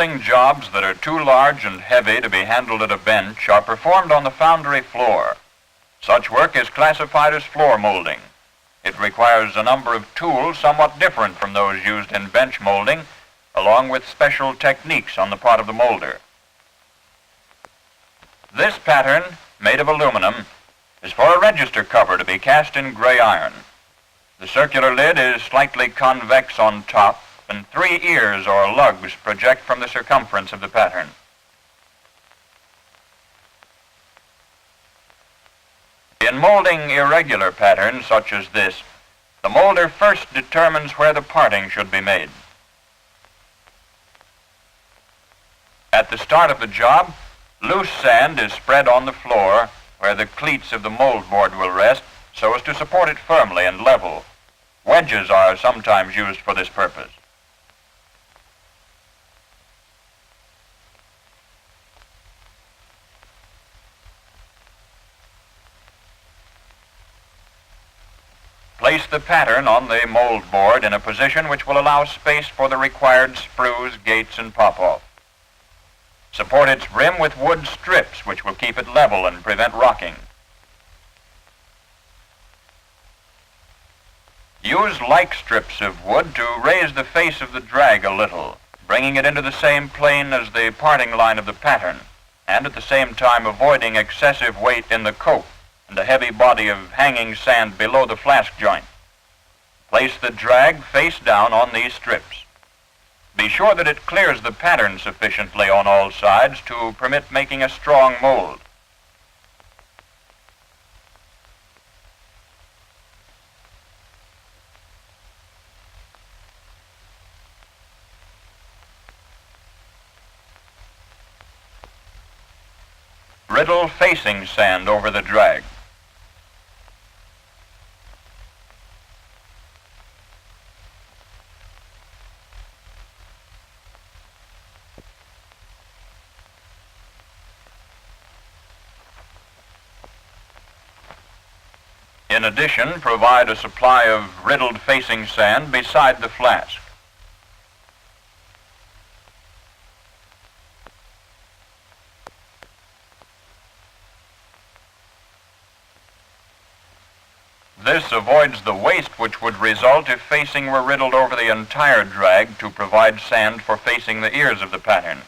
Molding jobs that are too large and heavy to be handled at a bench are performed on the foundry floor. Such work is classified as floor molding. It requires a number of tools somewhat different from those used in bench molding, along with special techniques on the part of the molder. This pattern, made of aluminum, is for a register cover to be cast in gray iron. The circular lid is slightly convex on top, and 3 ears or lugs project from the circumference of the pattern. In molding irregular patterns such as this, the molder first determines where the parting should be made. At the start of the job, loose sand is spread on the floor where the cleats of the mold board will rest so as to support it firmly and level. Wedges are sometimes used for this purpose. Place the pattern on the mold board in a position which will allow space for the required sprues, gates, and pop-off. Support its rim with wood strips which will keep it level and prevent rocking. Use like strips of wood to raise the face of the drag a little, bringing it into the same plane as the parting line of the pattern, and at the same time avoiding excessive weight in the coat and a heavy body of hanging sand below the flask joint. Place the drag face down on these strips. Be sure that it clears the pattern sufficiently on all sides to permit making a strong mold. Riddle facing sand over the drag. In addition, provide a supply of riddled facing sand beside the flask. This avoids the waste which would result if facing were riddled over the entire drag to provide sand for facing the ears of the pattern.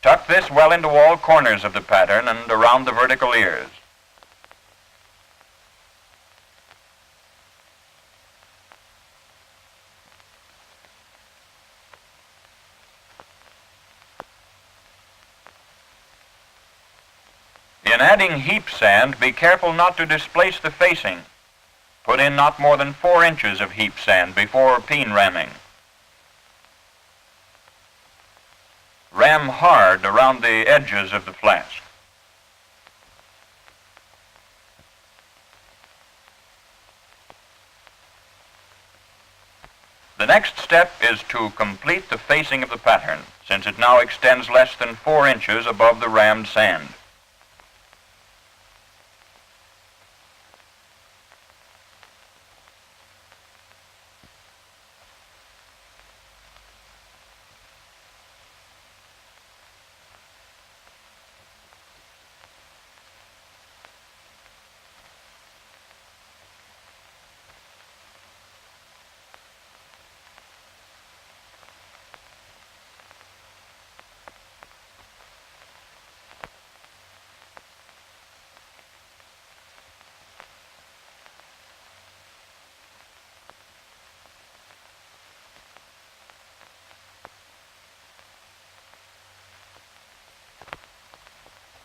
Tuck this well into all corners of the pattern and around the vertical ears. In adding heap sand, be careful not to displace the facing. Put in not more than 4 inches of heap sand before peen ramming. Ram hard around the edges of the flask. The next step is to complete the facing of the pattern, since it now extends less than 4 inches above the rammed sand.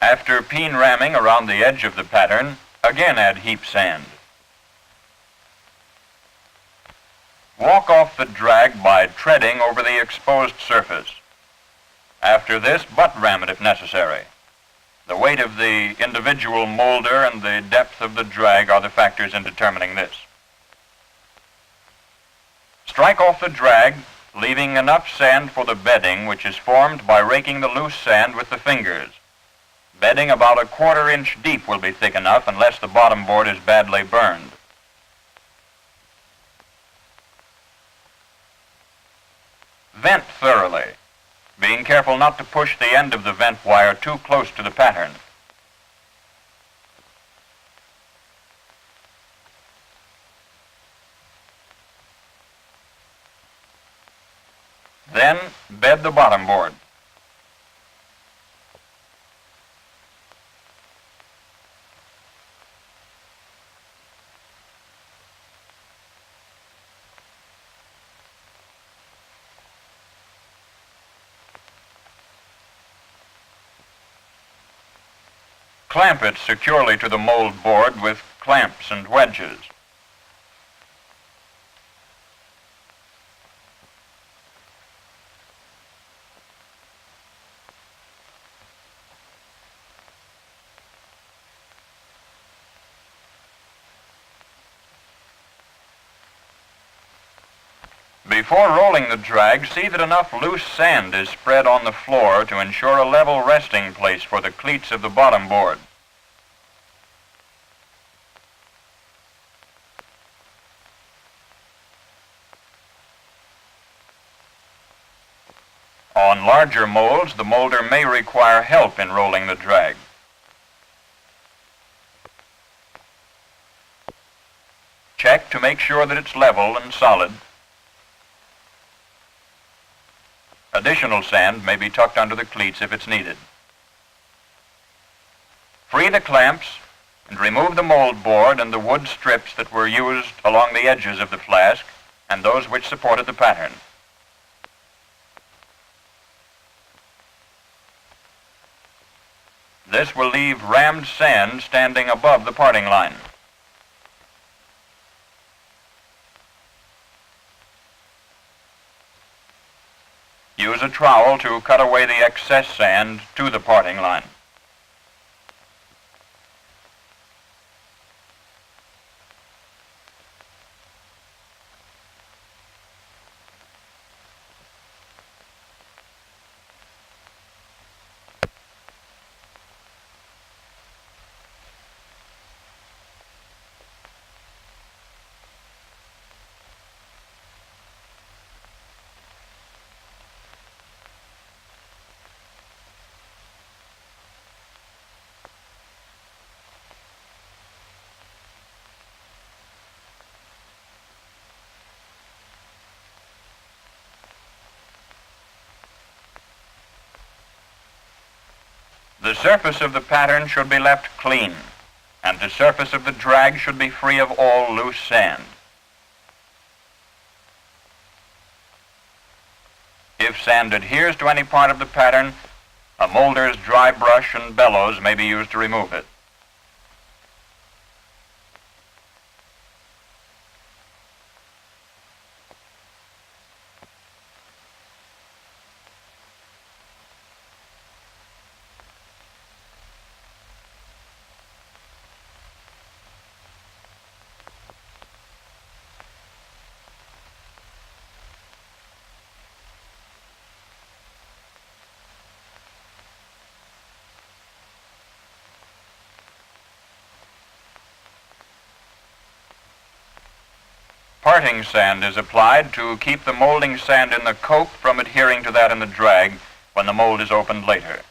After peen ramming around the edge of the pattern, again add heap sand. Walk off the drag by treading over the exposed surface. After this, butt ram it if necessary. The weight of the individual molder and the depth of the drag are the factors in determining this. Strike off the drag, leaving enough sand for the bedding, which is formed by raking the loose sand with the fingers. Bedding about a 1/4 inch deep will be thick enough unless the bottom board is badly burned. Vent thoroughly. being careful not to push the end of the vent wire too close to the pattern. Then, bed the bottom board. Clamp it securely to the mold board with clamps and wedges. Before rolling the drag, see that enough loose sand is spread on the floor to ensure a level resting place for the cleats of the bottom board. On larger molds, the molder may require help in rolling the drag. Check to make sure that it's level and solid. Additional sand may be tucked under the cleats if it's needed. Free the clamps and remove the mold board and the wood strips that were used along the edges of the flask and those which supported the pattern. This will leave rammed sand standing above the parting line. Use a trowel to cut away the excess sand to the parting line. The surface of the pattern should be left clean, and the surface of the drag should be free of all loose sand. If sand adheres to any part of the pattern, a molder's dry brush and bellows may be used to remove it. Parting sand is applied to keep the molding sand in the cope from adhering to that in the drag when the mold is opened later.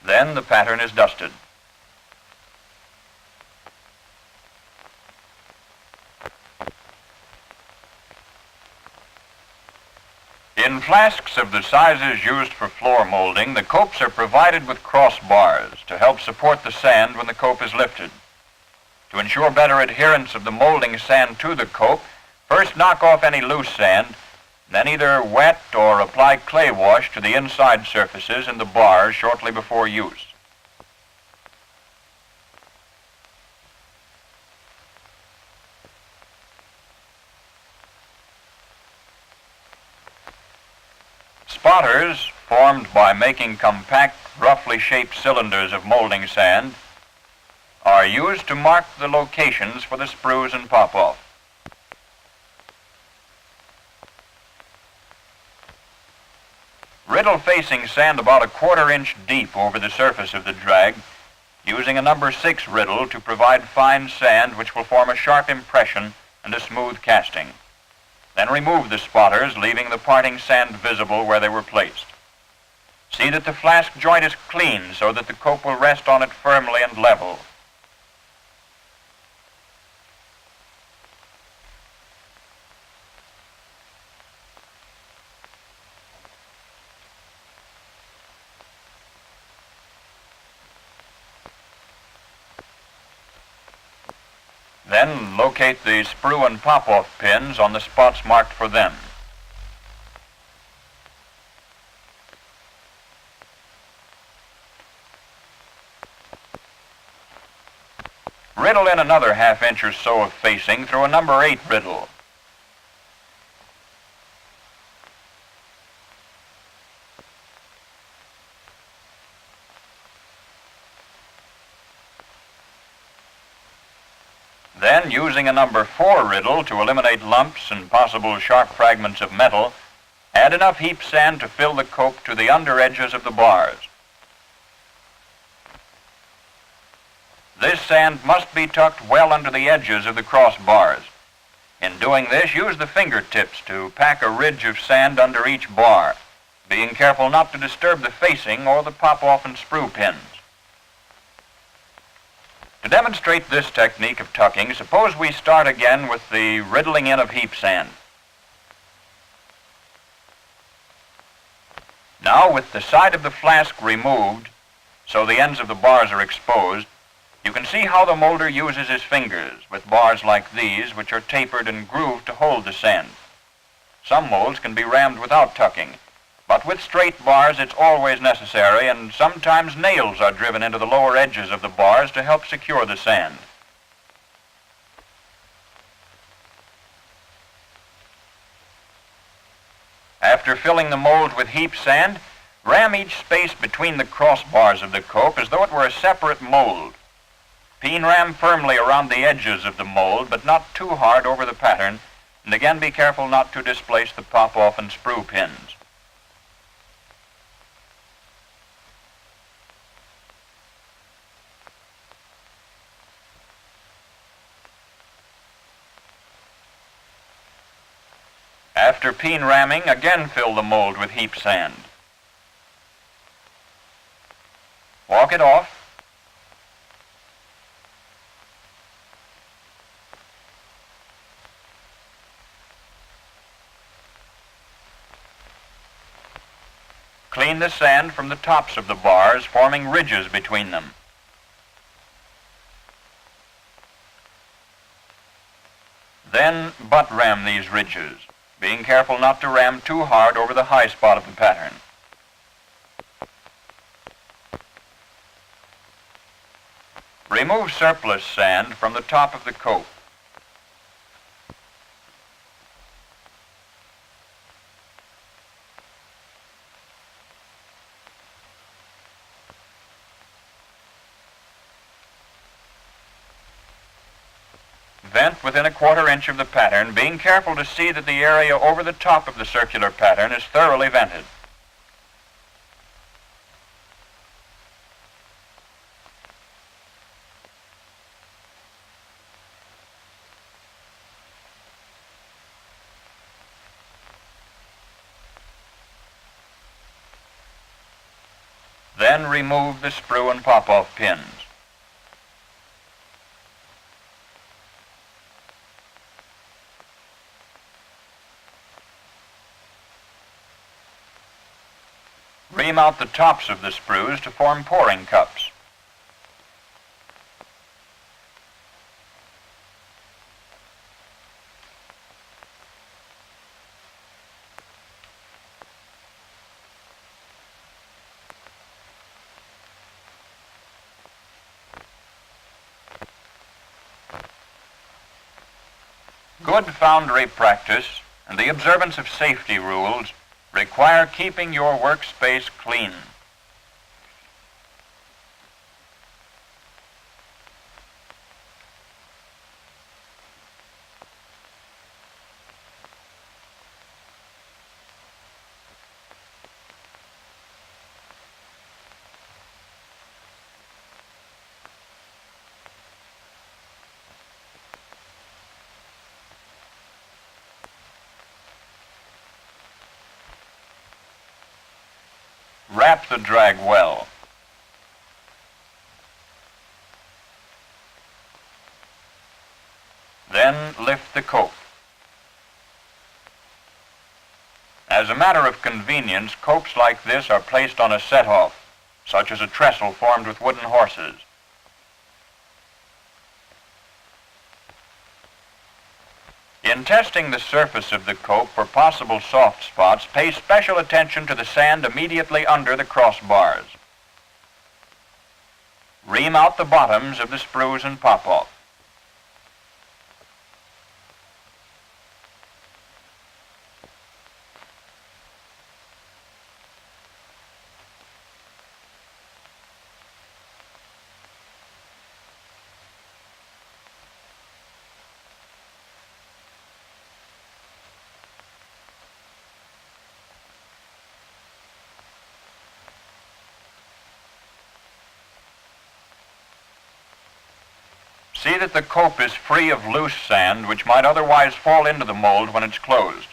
Then the pattern is dusted. In flasks of the sizes used for floor molding, the copes are provided with crossbars to help support the sand when the cope is lifted. To ensure better adherence of the molding sand to the cope, first knock off any loose sand, then either wet or apply clay wash to the inside surfaces and the bars shortly before use. Spotters, formed by making compact, roughly shaped cylinders of molding sand, are used to mark the locations for the sprues and pop-off. Riddle facing sand about a 1/4 inch deep over the surface of the drag, using a number 6 riddle to provide fine sand which will form a sharp impression and a smooth casting. Then remove the spotters, leaving the parting sand visible where they were placed. See that the flask joint is clean so that the cope will rest on it firmly and level. Then locate the sprue and pop-off pins on the spots marked for them. Riddle in another ½ inch or so of facing through a number 8 riddle. Then, using a number 4 riddle to eliminate lumps and possible sharp fragments of metal, add enough heap sand to fill the cope to the under edges of the bars. This sand must be tucked well under the edges of the cross bars. In doing this, use the fingertips to pack a ridge of sand under each bar, being careful not to disturb the facing or the pop-off and sprue pins. To demonstrate this technique of tucking, suppose we start again with the riddling in of heap sand. Now, with the side of the flask removed, so the ends of the bars are exposed, you can see how the molder uses his fingers with bars like these, which are tapered and grooved to hold the sand. Some molds can be rammed without tucking, but with straight bars it's always necessary, and sometimes nails are driven into the lower edges of the bars to help secure the sand. After filling the mold with heap sand, ram each space between the crossbars of the cope as though it were a separate mold. Peen ram firmly around the edges of the mold, but not too hard over the pattern, and again be careful not to displace the pop-off and sprue pins. After peen ramming, again fill the mold with heap sand. Walk it off. Clean the sand from the tops of the bars, forming ridges between them. Then butt ram these ridges, being careful not to ram too hard over the high spot of the pattern. Remove surplus sand from the top of the cope. Vent within a ½ inch of the pattern, being careful to see that the area over the top of the circular pattern is thoroughly vented. Then remove the sprue and pop-off pins. Remount the tops of the sprues to form pouring cups. Good foundry practice and the observance of safety rules require keeping your workspace clean. Wrap the drag well. Then lift the cope. As a matter of convenience, copes like this are placed on a set-off, such as a trestle formed with wooden horses. In testing the surface of the cope for possible soft spots, pay special attention to the sand immediately under the crossbars. Ream out the bottoms of the sprues and pop-off. See that the cope is free of loose sand, which might otherwise fall into the mold when it's closed.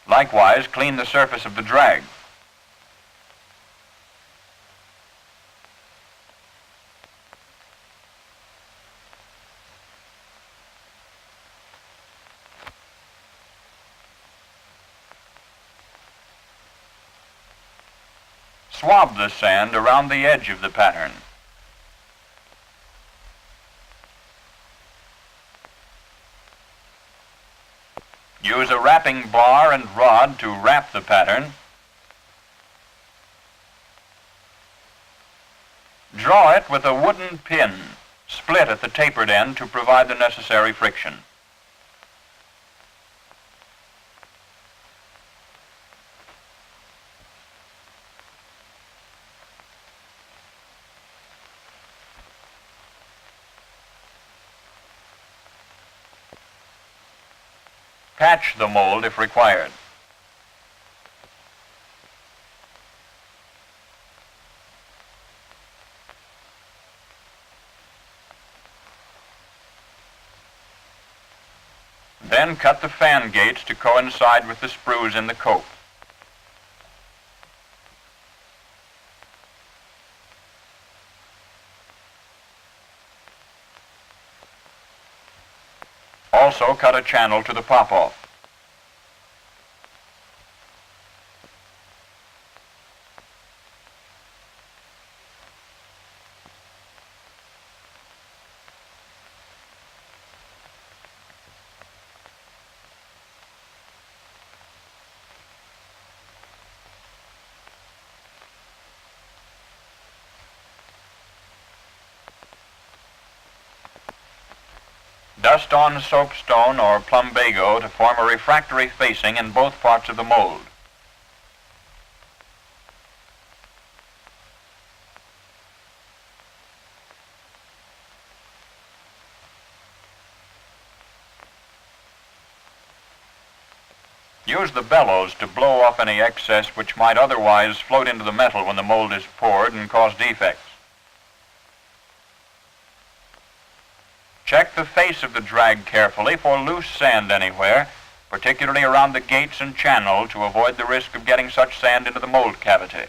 Likewise, clean the surface of the drag. Swab the sand around the edge of the pattern. Use a wrapping bar and rod to wrap the pattern. Draw it with a wooden pin, split at the tapered end to provide the necessary friction. Patch the mold if required. Then cut the fan gates to coincide with the sprues in the cope. Also cut a channel to the pop-off. Dust on soapstone or plumbago to form a refractory facing in both parts of the mold. Use the bellows to blow off any excess which might otherwise float into the metal when the mold is poured and cause defects. Check the face of the drag carefully for loose sand anywhere, particularly around the gates and channel, to avoid the risk of getting such sand into the mold cavity.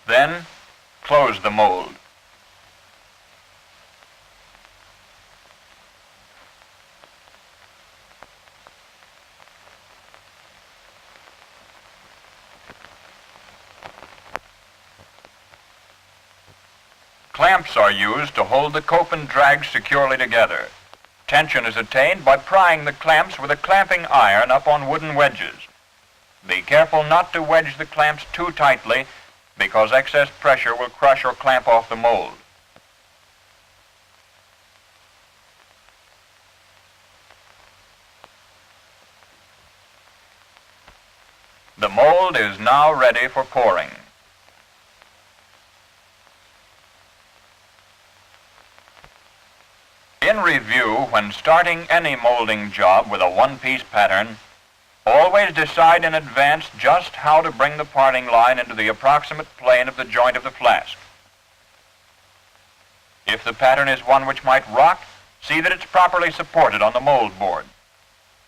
Then, close the mold. Clamps are used to hold the cope and drag securely together. Tension is attained by prying the clamps with a clamping iron up on wooden wedges. Be careful not to wedge the clamps too tightly, because excess pressure will crush or clamp off the mold. The mold is now ready for pouring. In review, when starting any molding job with a one-piece pattern, always decide in advance just how to bring the parting line into the approximate plane of the joint of the flask. If the pattern is one which might rock, see that it's properly supported on the mold board.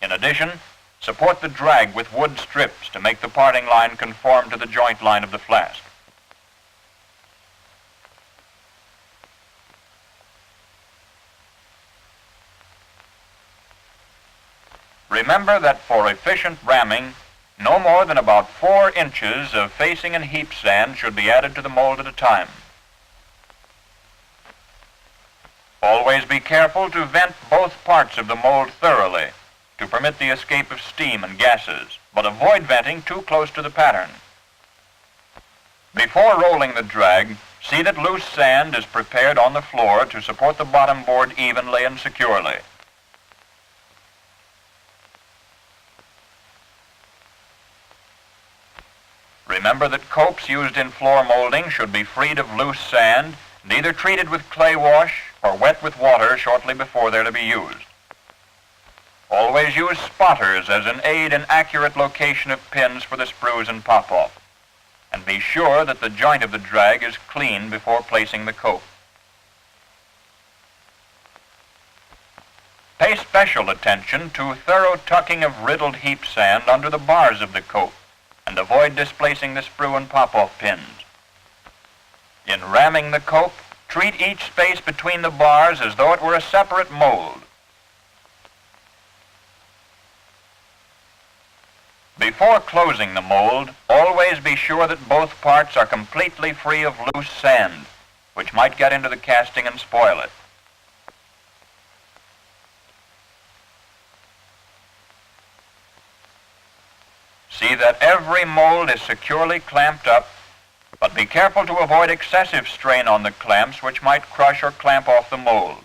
In addition, support the drag with wood strips to make the parting line conform to the joint line of the flask. Remember that for efficient ramming, no more than about 4 inches of facing and heap sand should be added to the mold at a time. Always be careful to vent both parts of the mold thoroughly to permit the escape of steam and gases, but avoid venting too close to the pattern. Before rolling the drag, see that loose sand is prepared on the floor to support the bottom board evenly and securely. Remember that copes used in floor molding should be freed of loose sand, and either treated with clay wash or wet with water shortly before they're to be used. Always use spotters as an aid in accurate location of pins for the sprues and pop-off. And be sure that the joint of the drag is clean before placing the cope. Pay special attention to thorough tucking of riddled heap sand under the bars of the cope, and avoid displacing the sprue and pop-off pins. In ramming the cope, treat each space between the bars as though it were a separate mold. Before closing the mold, always be sure that both parts are completely free of loose sand, which might get into the casting and spoil it. See that every mold is securely clamped up, but be careful to avoid excessive strain on the clamps, which might crush or clamp off the mold.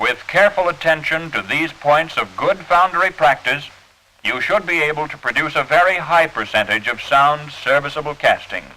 With careful attention to these points of good foundry practice, you should be able to produce a very high percentage of sound, serviceable castings.